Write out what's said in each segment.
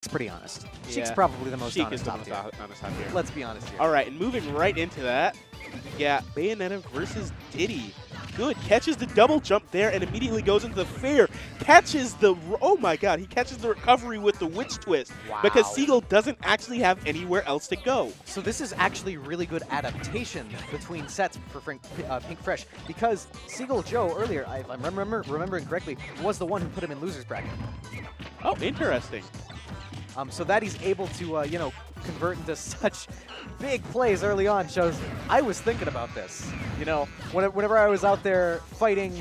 pretty honest. Yeah. Sheik's probably the most Sheik honest is the top most tier. honest top tier. Let's be honest here. All right, and moving right into that, yeah, Bayonetta versus Diddy. Good, catches the double jump there and immediately goes into the fair. Catches the, oh my god, he catches the recovery with the witch twist. Wow. Because Seagull doesn't actually have anywhere else to go. So this is actually really good adaptation between sets for Pink Fresh, because Seagull Joe earlier, if I'm remembering correctly, was the one who put him in loser's bracket. Oh, interesting. So that he's able to, you know, convert into such big plays early on shows I was thinking about this. You know, whenever I was out there fighting,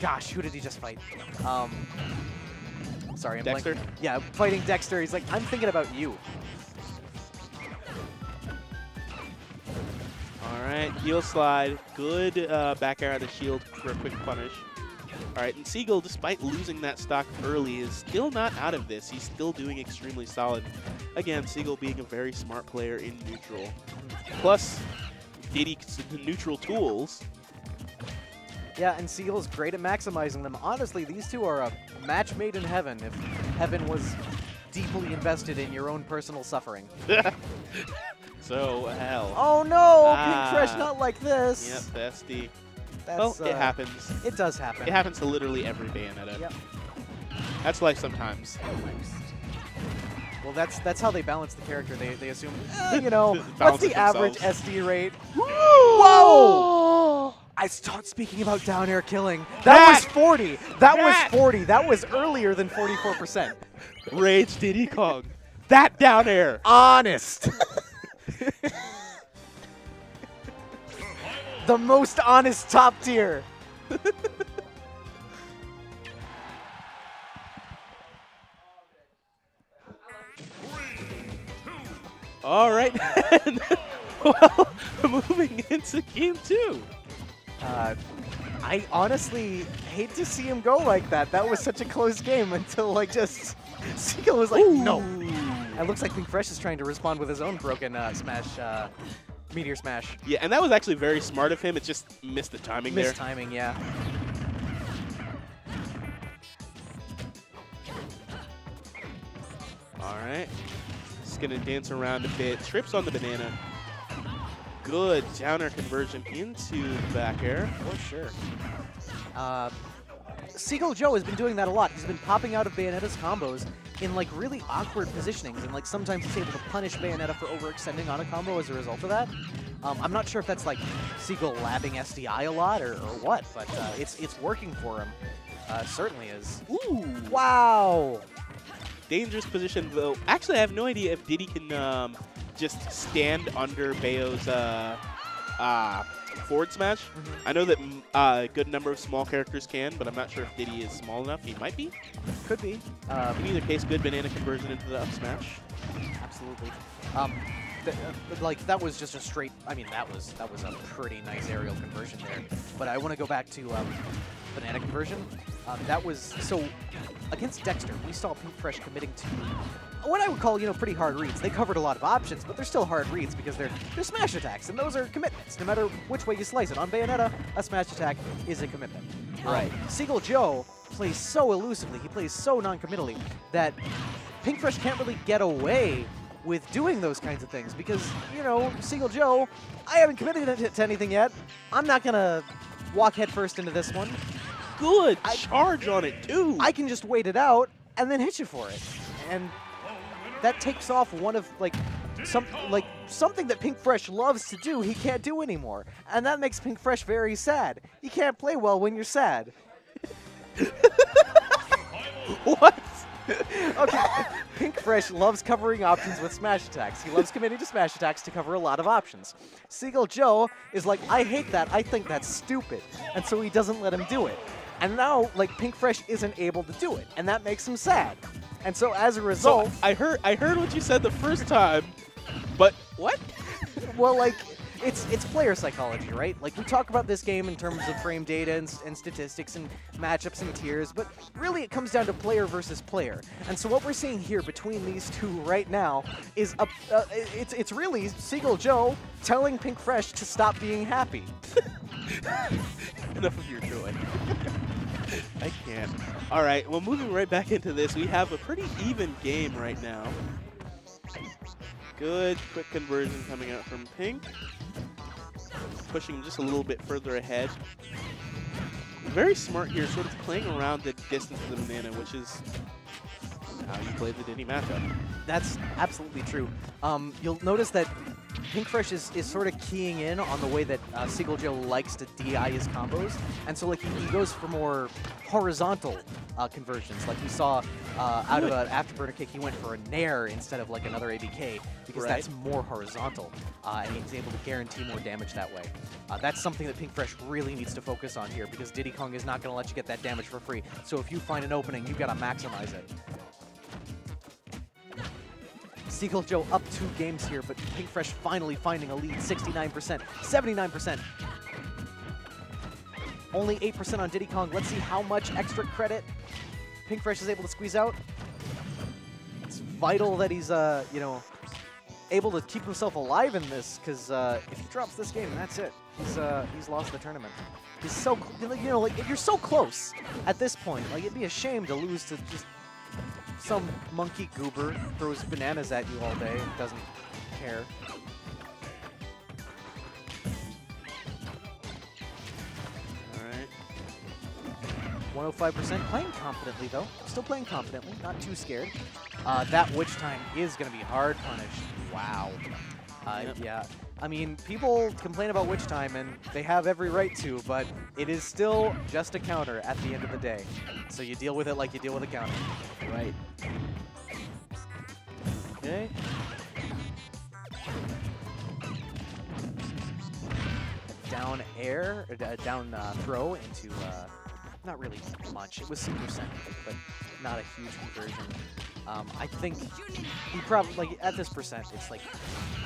gosh, who did he just fight? Sorry, I'm Dexter? blanking. Yeah, fighting Dexter. He's like, I'm thinking about you. All right, heel slide. Good back air out of the shield for a quick punish. All right, and Seagull, despite losing that stock early, is still not out of this. He's still doing extremely solid. Again, Seagull being a very smart player in neutral. Plus, Diddy's neutral tools. Yeah, and Seagull's great at maximizing them. Honestly, these two are a match made in heaven if heaven was deeply invested in your own personal suffering. So, hell. Oh no, Pink Fresh not like this. Yep, bestie. That's, Well, it happens. It does happen. It happens to literally every Bayonetta. Yep. That's life sometimes. Well, that's how they balance the character. They assume, you know, what's Balance the it average themselves. SD rate? Whoa! I start speaking about down air killing. That was 40. That was 40. That was earlier than 44%. Rage Diddy Kong. That down air. Honest. The most honest top tier. All right. Well, moving into game 2. I honestly hate to see him go like that. That was such a close game until like just Seagull was like, no. It looks like Pink Fresh is trying to respond with his own broken smash, meteor smash. Yeah, and that was actually very smart of him. It just missed the timing there. Missed timing, yeah. All right. Just going to dance around a bit. Trips on the banana. Good down air conversion into the back air. For sure. Seagull Joe has been doing that a lot. He's been popping out of Bayonetta's combos in like really awkward positionings, and like sometimes he's able to punish Bayonetta for overextending on a combo as a result of that. I'm not sure if that's like Seagull labbing SDI a lot or what, but it's working for him. Certainly is. Ooh. Wow. Dangerous position, though. Actually, I have no idea if Diddy can just stand under Bayo's forward smash. I know that a good number of small characters can, but I'm not sure if Diddy is small enough. He might be. Could be. In either case, good banana conversion into the up smash. Absolutely. Like that was just a straight. I mean, that was a pretty nice aerial conversion there. But I want to go back to banana conversion. That was so against Dexter. We saw Pink Fresh committing to what I would call, you know, pretty hard reads. They covered a lot of options, but they're still hard reads because they're smash attacks, and those are commitments. No matter which way you slice it. On Bayonetta, a smash attack is a commitment. Right. Seagull Joe plays so elusively. He plays so non-committally that Pink Fresh can't really get away with doing those kinds of things because, you know, Seagull Joe, I haven't committed to anything yet. I'm not going to walk headfirst into this one. Good charge on it, too. I can just wait it out and then hit you for it. And that takes off one of, like, something that Pink Fresh loves to do, he can't do anymore. And that makes Pink Fresh very sad. You can't play well when you're sad. What? Okay, Pink Fresh loves covering options with smash attacks. He loves committing to smash attacks to cover a lot of options. Seagull Joe is like, I hate that. I think that's stupid. And so he doesn't let him do it. And now, like, Pink Fresh isn't able to do it. And that makes him sad. And so as a result... So I heard what you said the first time, but what? Well, like, it's player psychology, right? Like, we talk about this game in terms of frame data and statistics and matchups and tiers, but really it comes down to player versus player. And so what we're seeing here between these two right now is it's really Seagull Joe telling Pink Fresh to stop being happy. Enough of your joy. I can't. All right, well, moving right back into this, we have a pretty even game right now. Good quick conversion coming out from Pink. Pushing him just a little bit further ahead. Very smart here, sort of playing around the distance of the banana, which is how you play the Diddy matchup. That's absolutely true. You'll notice that Pink Fresh is sort of keying in on the way that Seagull Joe likes to DI his combos. And so like he goes for more horizontal conversions. Like we saw out of an afterburner kick, he went for a nair instead of like another ABK because that's more horizontal. And he's able to guarantee more damage that way. That's something that Pink Fresh really needs to focus on here because Diddy Kong is not going to let you get that damage for free. So if you find an opening, you've got to maximize it. Seagull Joe up 2 games here, but Pink Fresh finally finding a lead, 69%, 79%. Only 8% on Diddy Kong. Let's see how much extra credit Pink Fresh is able to squeeze out. It's vital that he's, you know, able to keep himself alive in this, because if he drops this game, that's it. He's lost the tournament. He's so, you know, like you're so close at this point. Like it'd be a shame to lose to just some monkey goober throws bananas at you all day and doesn't care. All right. 105%, playing confidently though. Still playing confidently, not too scared. That witch time is going to be hard punished. Wow. Yeah. I mean, people complain about witch time, and they have every right to, but it is still just a counter at the end of the day. So you deal with it like you deal with a counter. Right. Okay. Down air, or down throw into, not really much. It was 6%, but not a huge conversion. I think he probably, like, at this percent, it's like,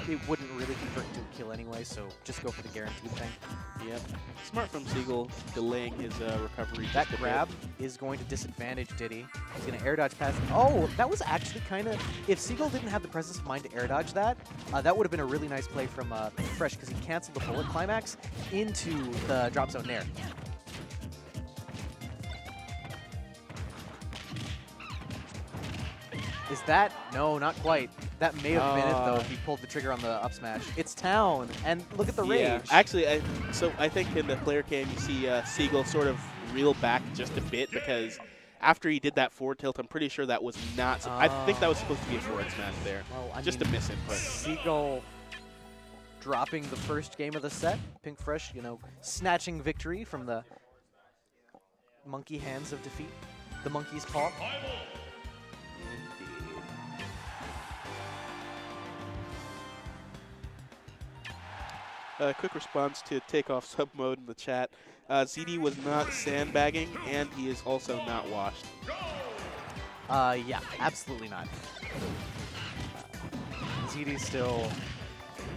it wouldn't really convert to a kill anyway, so just go for the guaranteed thing. Yep. Smart from Seagull, delaying his recovery. That grab is going to disadvantage Diddy. He's going to air dodge past. Oh, that was actually kind of, if Seagull didn't have the presence of mind to air dodge that, that would have been a really nice play from Fresh, because he canceled the bullet climax into the drop zone nair. Is that? No, not quite. That may have been it, though, if he pulled the trigger on the up smash. It's Town, and look at the rage. Actually, I think in the player cam, you see Seagull sort of reel back just a bit, because after he did that forward tilt, I'm pretty sure that was not... I think that was supposed to be a forward smash there. Well, just a miss input. Seagull dropping the first game of the set. Pink Fresh, you know, snatching victory from the monkey hands of defeat. The monkey's paw. Quick response to Takeoff sub mode in the chat. ZD was not sandbagging, and he is also not washed. Yeah, absolutely not. ZD's still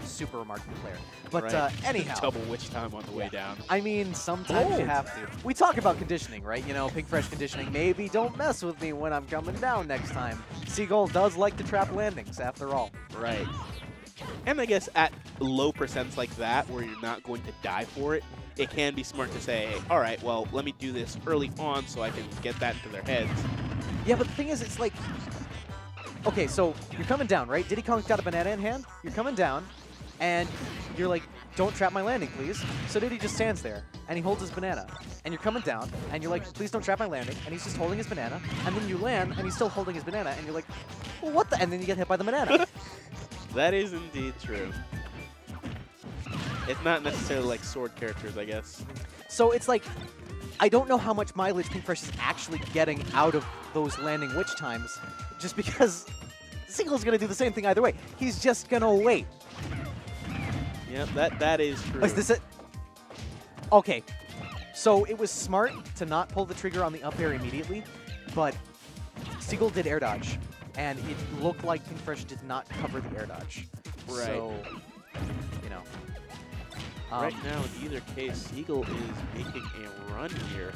a super remarkable player. But anyhow. Double witch time on the way down. I mean, sometimes you have to. We talk about conditioning, right? You know, Pink Fresh conditioning. Maybe don't mess with me when I'm coming down next time. Seagull does like to trap landings, after all. Right. And I guess at low percents like that, where you're not going to die for it, it can be smart to say, all right, well, let me do this early on so I can get that into their heads. Yeah, but the thing is, it's like, okay, so you're coming down, right? Diddy Kong's got a banana in hand. You're coming down, and you're like, don't trap my landing, please. So Diddy just stands there, and he holds his banana. And you're coming down, and you're like, please don't trap my landing. And he's just holding his banana. And then you land, and he's still holding his banana. And you're like, well, what the? And then you get hit by the banana. That is indeed true. It's not necessarily like sword characters, I guess. So it's like, I don't know how much mileage Pink Fresh is actually getting out of those landing witch times, just because Seagull's going to do the same thing either way. He's just going to wait. Yep, that is true. Is this it? Okay, so it was smart to not pull the trigger on the up air immediately, but Seagull did air dodge. And it looked like Pink Fresh did not cover the air dodge. Right. So, you know. Right now, in either case, Seagull is making a run here.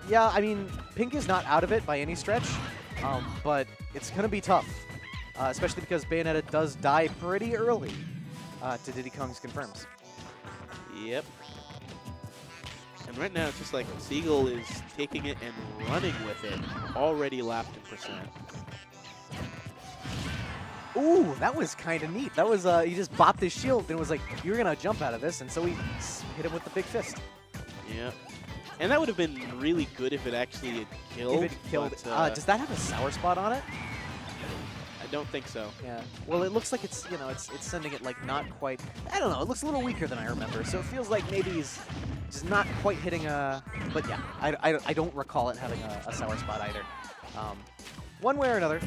Yeah, I mean, Pink is not out of it by any stretch, but it's going to be tough, especially because Bayonetta does die pretty early to Diddy Kong's confirms. Yep. And right now, it's just like Seagull is taking it and running with it, already lapped in percent. Ooh, that was kind of neat. That was, he just bopped his shield and was like, you're going to jump out of this. And so he hit him with the big fist. Yeah. And that would have been really good if it actually had killed. If it killed, but, does that have a sour spot on it? I don't think so. Yeah. Well, it looks like it's, you know, it's sending it like not quite, I don't know, it looks a little weaker than I remember. So it feels like maybe he's just not quite hitting a, but yeah, I don't recall it having a sour spot either. One way or another,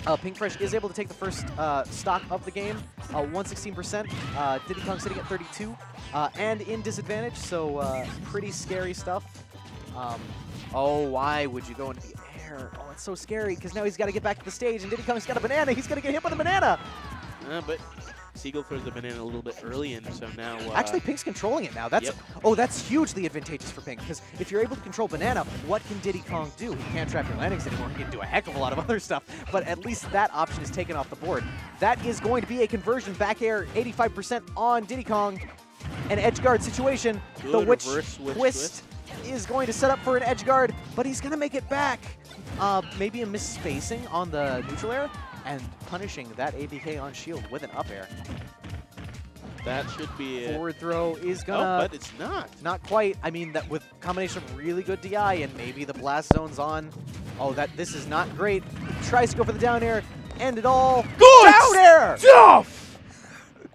Pinkfresh is able to take the first stock of the game, 116%. Diddy Kong sitting at 32, and in disadvantage, so pretty scary stuff. Oh, why would you go into the air? Oh, it's so scary, because now he's got to get back to the stage, and Diddy Kong's got a banana. He's going to get hit by the banana. But Seagull throws the banana a little bit early, and so now... Actually, Pink's controlling it now. That's Oh, that's hugely advantageous for Pink, because if you're able to control banana, what can Diddy Kong do? He can't trap your landings anymore. He can do a heck of a lot of other stuff, but at least that option is taken off the board. That is going to be a conversion. Back air, 85% on Diddy Kong. An edge guard situation. Good The witch twist is going to set up for an edge guard, but he's going to make it back. Maybe a misspacing on the neutral air, and punishing that ABK on shield with an up air. That should be it. Forward throw is gonna... Oh, but it's not. Not quite. I mean, that with combination of really good DI and maybe the blast zone's on. Oh, this is not great. He tries to go for the down air, and it all... Good down air! Stuff!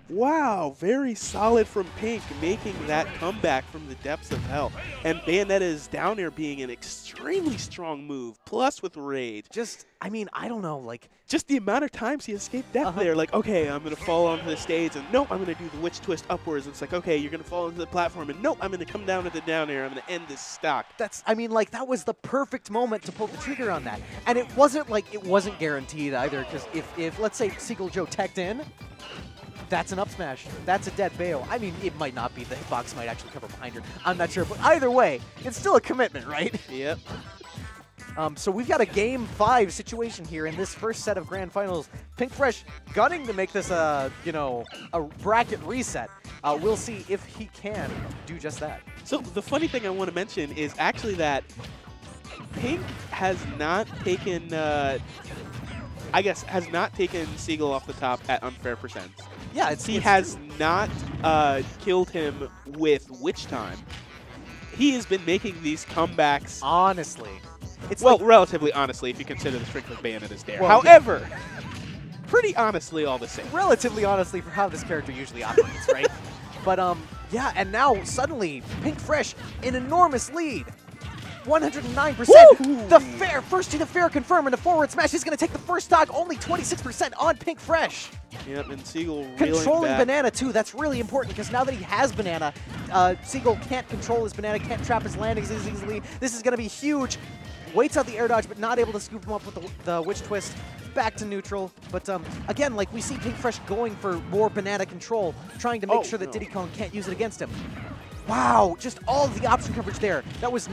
Wow, very solid from Pink, making that comeback from the depths of hell. And Bayonetta's down air being an extremely strong move, plus with Raid. Just, I mean, I don't know, like... Just the amount of times he escaped death there. Like, okay, I'm going to fall onto the stage, and nope, I'm going to do the witch twist upwards. It's like, okay, you're going to fall into the platform, and nope, I'm going to come down to the down air. I'm going to end this stock. That's, I mean, like, that was the perfect moment to pull the trigger on that. And it wasn't, like, it wasn't guaranteed either, because if let's say, Seagull Joe teched in, that's an up smash. That's a dead Bayo. I mean, it might not be. The hitbox might actually cover behind her. I'm not sure. But either way, it's still a commitment, right? Yep. So we've got a Game 5 situation here in this first set of Grand Finals. Pinkfresh gunning to make this you know, a bracket reset. We'll see if he can do just that. So the funny thing I want to mention is actually that Pink has not taken, I guess, has not taken Seagull off the top at unfair percents. Yeah, he has not killed him with Witch Time. He has been making these comebacks. Honestly. It's well, like, relatively honestly, if you consider the strength of Bayonetta's dare. Well, however, pretty honestly all the same. Relatively honestly for how this character usually operates, right? But, yeah, and now suddenly Pinkfresh, an enormous lead. 109%. The fair, first to the fair confirm, and the forward smash is going to take the first stock, only 26% on Pinkfresh. Yep, and Seagull controlling back. banana too. That's really important because now that he has banana, Seagull can't control his banana, can't trap his landings as easily. This is going to be huge. Waits out the air dodge, but not able to scoop him up with the witch twist. Back to neutral. But again, like we see Pinkfresh going for more banana control, trying to make sure that Diddy Kong can't use it against him. Wow, just all of the option coverage there. That was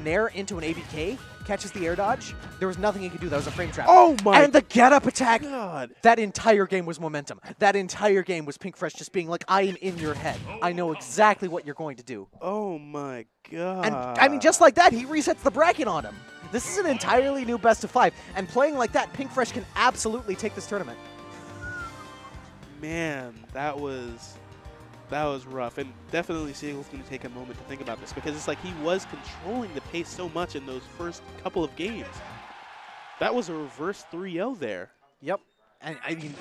Nair into an ABK, catches the air dodge. There was nothing he could do. That was a frame trap. Oh my! And the get-up attack. God. That entire game was momentum. That entire game was Pinkfresh just being like, I am in your head. I know exactly what you're going to do. Oh my God. And I mean, just like that, he resets the bracket on him. This is an entirely new best of 5. And playing like that, Pinkfresh can absolutely take this tournament. Man, that was rough, and definitely Seagull's going to take a moment to think about this because it's like he was controlling the pace so much in those first couple of games. That was a reverse 3-0 there. Yep. And I mean,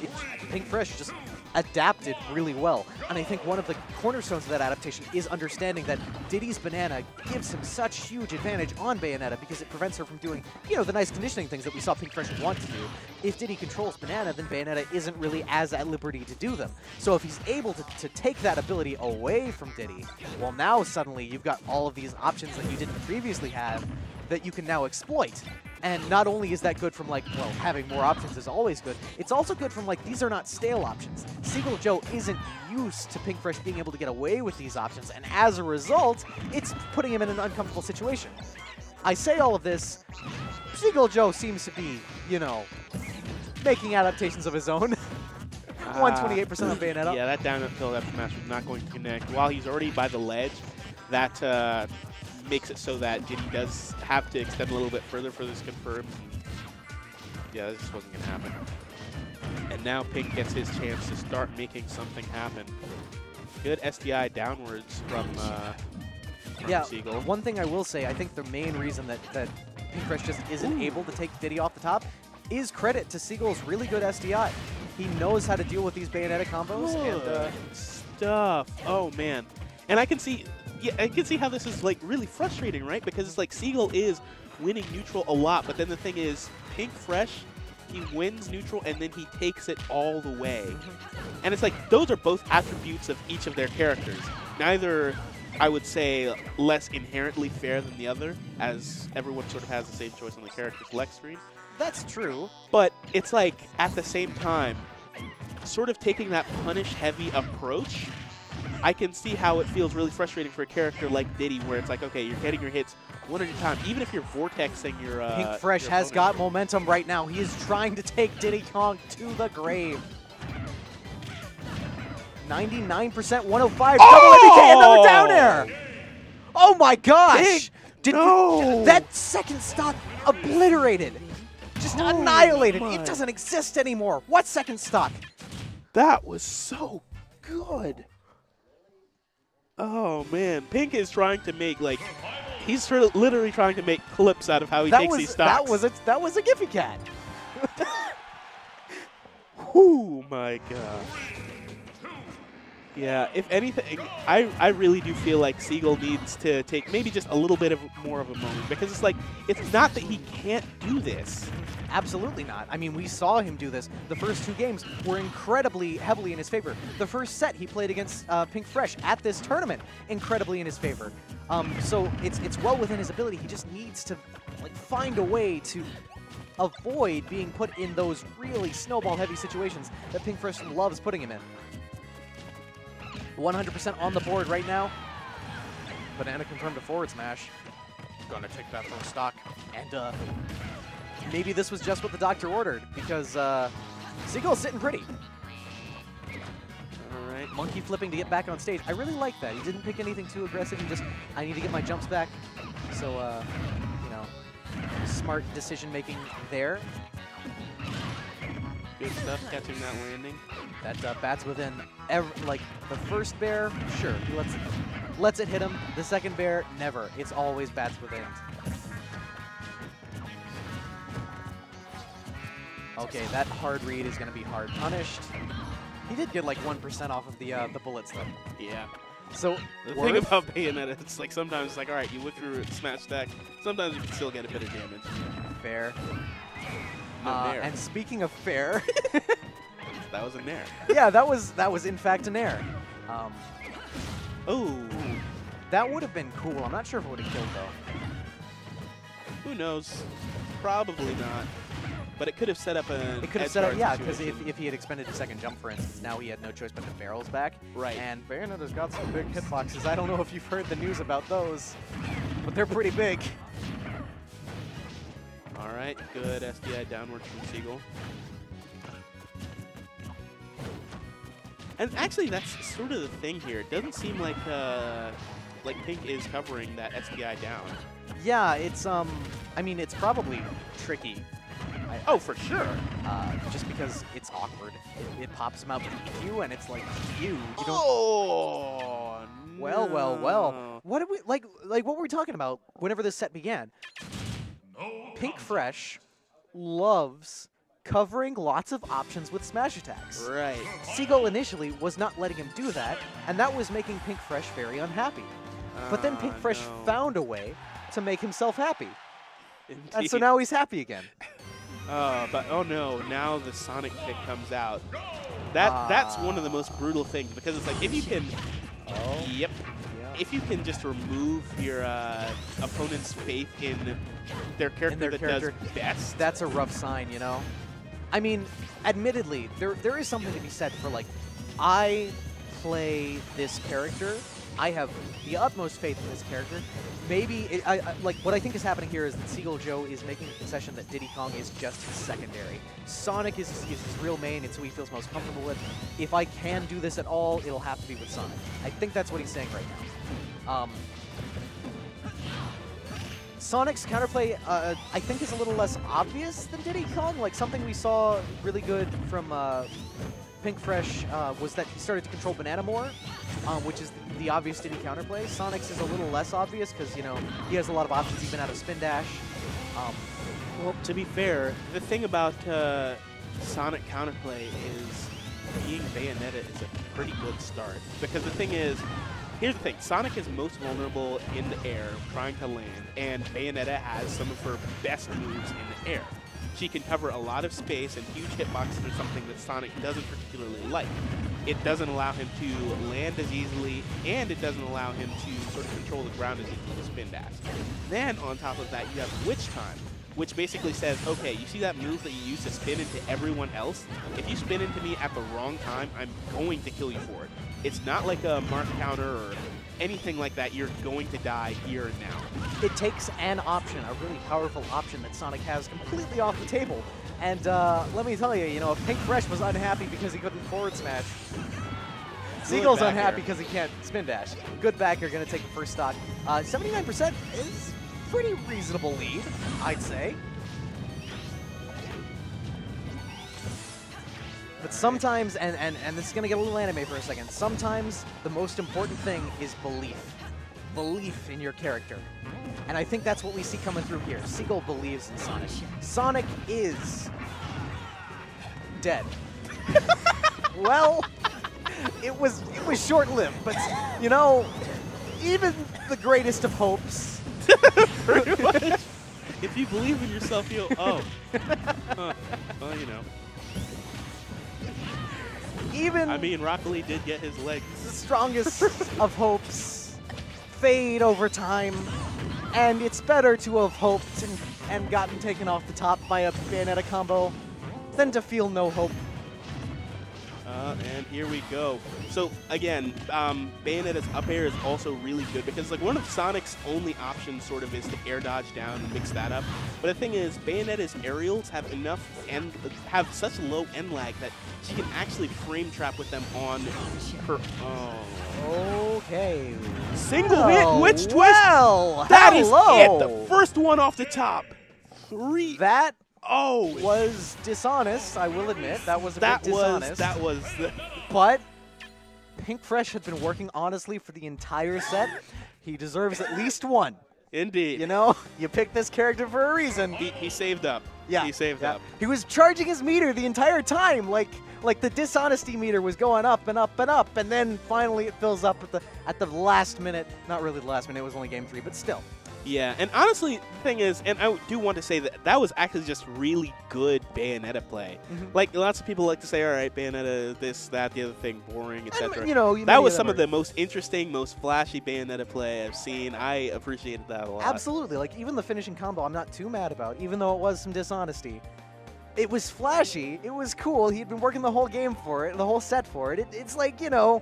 Pinkfresh just adapted really well. And I think one of the cornerstones of that adaptation is understanding that Diddy's banana gives him such huge advantage on Bayonetta because it prevents her from doing, you know, the nice conditioning things that we saw Pinkfresh want to do. If Diddy controls banana, then Bayonetta isn't really as at liberty to do them. So if he's able to take that ability away from Diddy, well, now suddenly you've got all of these options that you didn't previously have that you can now exploit. And not only is that good from, like, well, having more options is always good, it's also good from, like, these are not stale options. Seagull Joe isn't used to Pinkfresh being able to get away with these options, and as a result, it's putting him in an uncomfortable situation. I say all of this, Seagull Joe seems to be, you know, making adaptations of his own. 128% on Bayonetta. Yeah, that down uphill, that smash was not going to connect. While he's already by the ledge, that makes it so that Diddy does have to extend a little bit further for this confirmed. Yeah, this just wasn't going to happen. And now Pink gets his chance to start making something happen. Good SDI downwards from Seagull. One thing I will say, I think the main reason that Pink Fresh just isn't able to take Diddy off the top is credit to Seagull's really good SDI. He knows how to deal with these Bayonetta combos. And stuff. Oh, man. And I can see how this is like really frustrating, right? Because it's like Seagull is winning neutral a lot, but then the thing is, Pink Fresh, he wins neutral and then he takes it all the way. And it's like, those are both attributes of each of their characters. Neither, I would say, less inherently fair than the other, as everyone sort of has the same choice on the character select screen. that's true. But it's like, at the same time, sort of taking that punish-heavy approach, I can see how it feels really frustrating for a character like Diddy, where it's like, okay, you're getting your hits one at a time, even if you're vortexing your Pink Fresh your has opponent. got momentum right now. He is trying to take Diddy Kong to the grave. 99%, 105, double MBK, another down air! Oh my gosh! No! That second stock obliterated. Just annihilated. It doesn't exist anymore. What second stock? That was so good. Oh man, Pink is trying to make like, he's sort of literally trying to make clips out of how he takes these stocks. That was a Giphy Cat. Oh my god. Yeah, if anything, I really do feel like Seagull needs to take maybe just a little bit of more of a moment, because it's like, it's not that he can't do this. Absolutely not. I mean, we saw him do this. The first two games were incredibly heavily in his favor. The first set he played against Pink Fresh at this tournament, incredibly in his favor. So it's well within his ability. He just needs to like find a way to avoid being put in those really snowball-heavy situations that Pink Fresh loves putting him in. 100% on the board right now. Banana confirmed a forward smash. Gonna take that from stock. And maybe this was just what the doctor ordered, because Seagull's sitting pretty. All right. Monkey flipping to get back on stage. I really like that. He didn't pick anything too aggressive. He just, I need to get my jumps back. So, you know, smart decision making there. Good stuff, catching that landing. That bats within, like, the first bear, sure, he lets it hit him. The second bear, never. It's always bats within. Okay, that hard read is going to be hard punished. He did get like 1% off of the bullets, though. Yeah. So The thing about Bayonetta, it's like sometimes it's like, all right, you whip your smash stack. Sometimes you can still get a bit of damage. fair. No nair. And speaking of fair, That was a nair. yeah, that was in fact an air. Oh. That would have been cool. I'm not sure if it would have killed though. Who knows? Probably not. But it could have set up an It could have edge set up, guard yeah, because situation. if he had expended a second jump, for instance, now he had no choice but to barrels back. Right. And Bayonetta's got some big hitboxes. I don't know if you've heard the news about those, but they're pretty big. All right, good SDI downwards from Seagull. And actually, that's sort of the thing here. It doesn't seem like Pink is covering that SDI down. Yeah, it's I mean, it's probably tricky. Oh, for sure. Just because it's awkward. It pops him out beneath you, and it's like you don't. Oh, Well, well, well. What did we like? What were we talking about whenever this set began? Pink Fresh loves covering lots of options with smash attacks. Right. Seagull initially was not letting him do that, and that was making Pink Fresh very unhappy. But then Pink Fresh found a way to make himself happy. And so now he's happy again. But oh no, now the Sonic kick comes out. That's one of the most brutal things, because it's like, if you can, yep, if you can just remove your opponent's faith in their character does best. That's a rough sign, you know? I mean, admittedly, there is something to be said for, like, I play this character. I have the utmost faith in this character. Maybe, like, what I think is happening here is that Seagull Joe is making a concession that Diddy Kong is just his secondary. Sonic is his real main, it's who he feels most comfortable with. If I can do this at all, it'll have to be with Sonic. I think that's what he's saying right now. Sonic's counterplay, I think, is a little less obvious than Diddy Kong. Like, something we saw really good from Pink Fresh was that he started to control Banana more, which is the obvious Diddy counterplay. Sonic's is a little less obvious because, you know, he has a lot of options even out of Spin Dash. Well, to be fair, the thing about Sonic counterplay is being Bayonetta is a pretty good start. Because the thing is, here's the thing, Sonic is most vulnerable in the air, trying to land, and Bayonetta has some of her best moves in the air. She can cover a lot of space, and huge hitboxes are something that Sonic doesn't particularly like. It doesn't allow him to land as easily, and it doesn't allow him to sort of control the ground as easily with Spin Dash. Then, on top of that, you have Witch Time, which basically says, okay, you see that move that you use to spin into everyone else? If you spin into me at the wrong time, I'm going to kill you for it. It's not like a mark counter or anything like that. You're going to die here and now. It takes an option, a really powerful option that Sonic has completely off the table. And let me tell you, you know, if Pink Fresh was unhappy because he couldn't forward smash, Seagull's unhappy because he can't Spin Dash. Good backer, going to take the first stock. 79% is pretty reasonable lead, I'd say. But sometimes, and this is going to get a little anime for a second, sometimes the most important thing is belief. Belief in your character. And I think that's what we see coming through here. Seagull believes in Sonic. Sonic is dead. Well, it was short-lived, but, you know, even the greatest of hopes. Pretty much. If you believe in yourself, you'll, well, you know. Even I mean, Rock Lee did get his legs. The strongest of hopes fade over time, and it's better to have hoped and gotten taken off the top by a Bayonetta combo than to feel no hope. And here we go. So again, Bayonetta's up air is also really good because like one of Sonic's only options sort of is to air dodge down and mix that up. But the thing is, Bayonetta's aerials have enough and have such low end lag that she can actually frame trap with them on her. Oh. Okay. Single hit witch twist. Well, that is hello. it. The first one off the top. Three. That Oh, was dishonest, I will admit. That was a bit dishonest. That was But Pink Fresh had been working honestly for the entire set. He deserves at least one. Indeed. You know, you picked this character for a reason. He saved up. Yeah. He saved up. He was charging his meter the entire time. Like the dishonesty meter was going up and up and up, and then finally it fills up at the last minute. Not really the last minute, it was only game 3, but still. Yeah, and honestly, the thing is, and I do want to say that that was actually just really good Bayonetta play. Like, lots of people like to say, all right, Bayonetta, this, that, the other thing, boring, etc. You know, that was some of the most interesting, most flashy Bayonetta play I've seen. I appreciated that a lot. Absolutely. Like, even the finishing combo I'm not too mad about, even though it was some dishonesty. It was flashy. It was cool. He'd been working the whole game for it, the whole set for it. It's like, you know,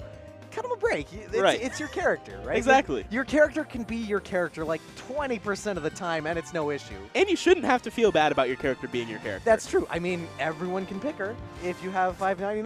cut him a break. It's your character, right? Exactly. Your character can be your character like 20% of the time, and it's no issue. And you shouldn't have to feel bad about your character being your character. That's true. I mean, everyone can pick her if you have $5.99.